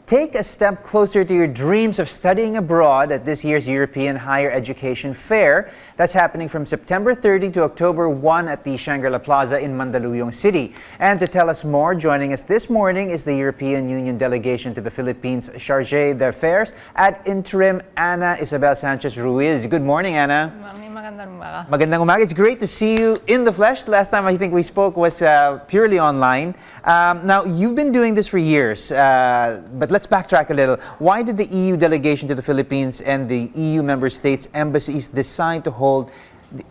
Take a step closer to your dreams of studying abroad at this year's European Higher Education Fair. That's happening from September 30 to October 1 at the Shangri-La Plaza in Mandaluyong City. And to tell us more, joining us this morning is the European Union Delegation to the Philippines Chargé d'Affaires at Interim, Isabel Sánchez Ruiz. Good morning, Anna. Magandang umaga. Magandang umaga. It's great to see you in the flesh. Last time I think we spoke was purely online. Now, you've been doing this for years, but let's backtrack a little. Why did the EU delegation to the Philippines and the EU member states' embassies decide to hold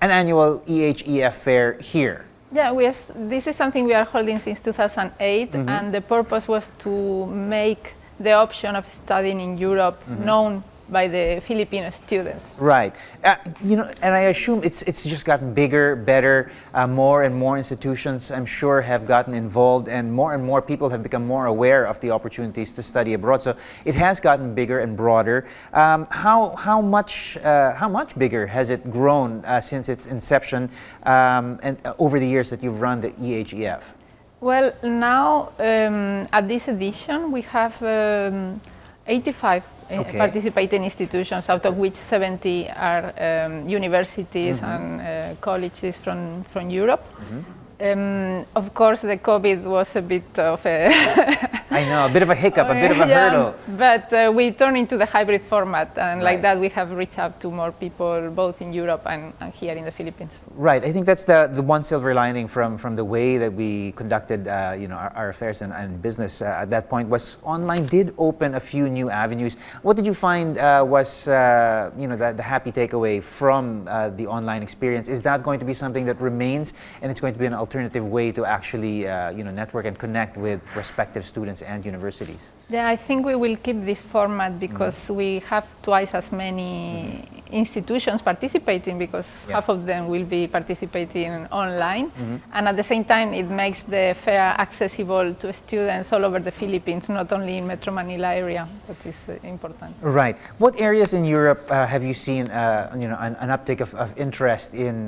an annual EHEF fair here? Yeah, this is something we are holding since 2008, and the purpose was to make the option of studying in Europe known by the Filipino students. Right. And I assume it's just gotten bigger, better, more and more institutions, I'm sure, have gotten involved, and more people have become more aware of the opportunities to study abroad. So it has gotten bigger and broader. How much bigger has it grown since its inception and over the years that you've run the EHEF? Well, now at this edition we have 85 participating institutions, out of which 70 are universities and colleges from Europe. Of course, the COVID was a bit of a I know, a bit of a hiccup, a bit of a hurdle. But we turned into the hybrid format, and like that we have reached out to more people, both in Europe and here in the Philippines. Right. I think that's the one silver lining from the way that we conducted our affairs and business at that point was online did open a few new avenues. What did you find was the happy takeaway from the online experience? Is that going to be something that remains, and it's going to be an alternative way to actually network and connect with prospective students and universities? Yeah, I think we will keep this format because we have twice as many institutions participating, because half of them will be participating online, and at the same time it makes the fair accessible to students all over the Philippines, not only in Metro Manila area. That is important. Right. What areas in Europe have you seen an uptick of interest in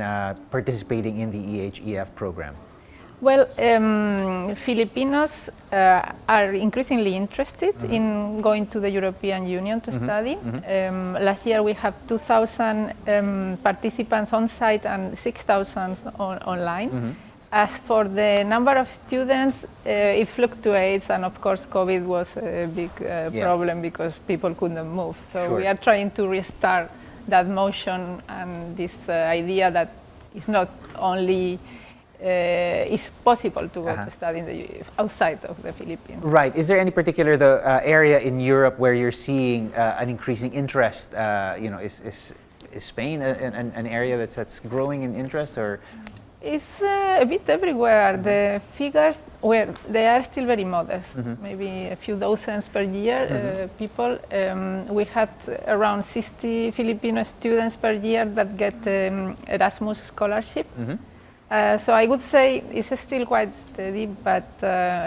participating in the EHEF program? Well, Filipinos are increasingly interested in going to the European Union to study. Last year we have 2,000 participants on site and 6,000 online. As for the number of students, it fluctuates, and of course COVID was a big problem because people couldn't move. So we are trying to restart that motion and this idea that it's not only it's possible to go to study outside of the Philippines. Right. Is there any particular area in Europe where you're seeing an increasing interest? Is Spain an area that's growing in interest, or? It's a bit everywhere. The figures, they are still very modest, maybe a few dozens per year people. We had around 60 Filipino students per year that get Erasmus scholarship. So I would say it's still quite steady, but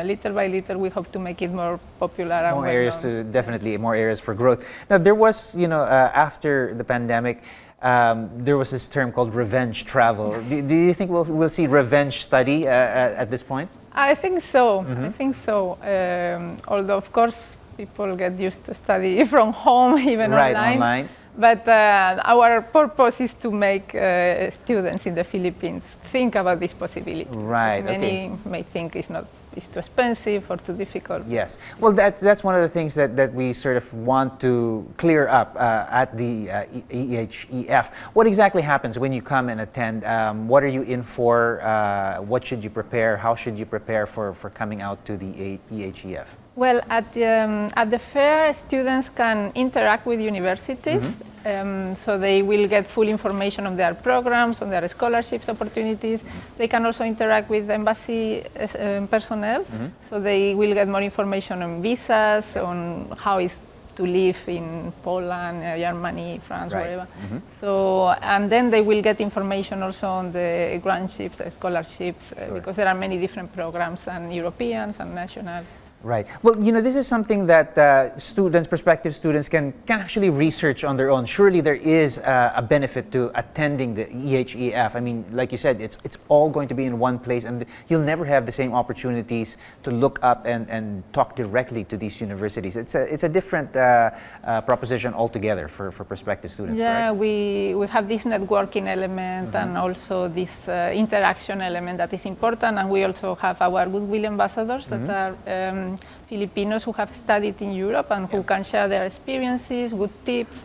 little by little we hope to make it more popular. More areas definitely more areas for growth. Now there was, after the pandemic, there was this term called revenge travel. Do you think we'll see revenge study at this point? I think so. I think so. Although of course people get used to study from home, even online. But our purpose is to make students in the Philippines think about this possibility. Right. Many may think it's too expensive or too difficult. Yes. Well, that's one of the things that we sort of want to clear up at the EHEF. What exactly happens when you come and attend? What are you in for? What should you prepare? How should you prepare for coming out to the EHEF? Well, at the fair, students can interact with universities, so they will get full information on their programs, on their scholarships opportunities. They can also interact with embassy personnel, so they will get more information on visas, on how it's to live in Poland, Germany, France, wherever. So, and then they will get information also on the grantships, scholarships, because there are many different programs, and Europeans and national. Right. Well, this is something that students, prospective students, can actually research on their own. Surely there is a benefit to attending the EHEF. I mean, like you said, it's all going to be in one place, and you'll never have the same opportunities to look up and talk directly to these universities. It's a different proposition altogether for prospective students. Yeah, correct? we have this networking element and also this interaction element that is important, and we also have our goodwill ambassadors that are Filipinos who have studied in Europe and who can share their experiences, good tips.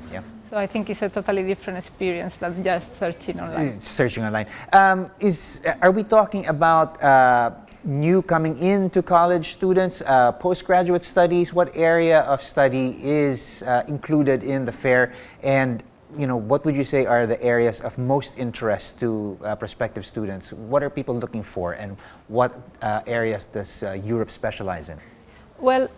So I think it's a totally different experience than just searching online. Searching online. Are we talking about new coming into college students, postgraduate studies? What area of study is included in the fair? And what would you say are the areas of most interest to prospective students? What are people looking for, and what areas does Europe specialize in? Well,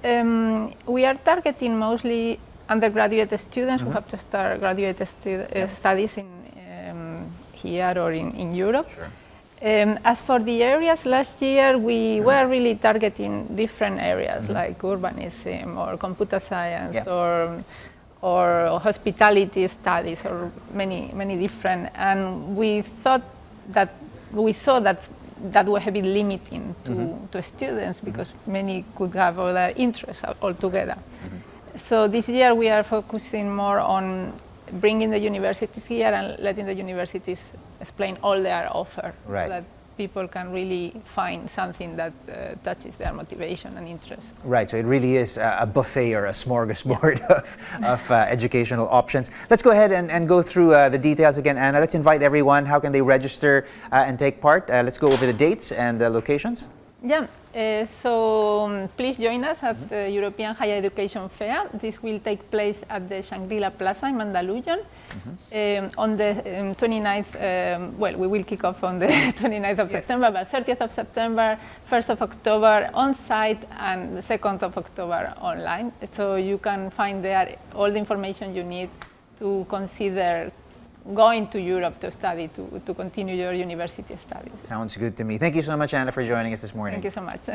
we are targeting mostly undergraduate students who have to start graduate studies in here or in Europe. Sure. As for the areas, last year we were really targeting different areas like urbanism or computer science or hospitality studies, or many different, and we saw that was a bit limiting to students because many could have other interests altogether. So this year we are focusing more on bringing the universities here and letting the universities explain all their offer, so that people can really find something that touches their motivation and interest. Right, so it really is a buffet or a smorgasbord of educational options. Let's go ahead and go through the details again, Anna. Let's invite everyone. How can they register and take part? Let's go over the dates and the locations. Yeah, so please join us at the European Higher Education Fair. This will take place at the Shangri-La Plaza in Mandaluyong on the 29th, well, we will kick off on the 29th of September, but 30th of September, 1st of October on site, and the 2nd of October online. So you can find there all the information you need to consider going to Europe to study, to continue your university studies. Sounds good to me. Thank you so much, Anna, for joining us this morning. Thank you so much.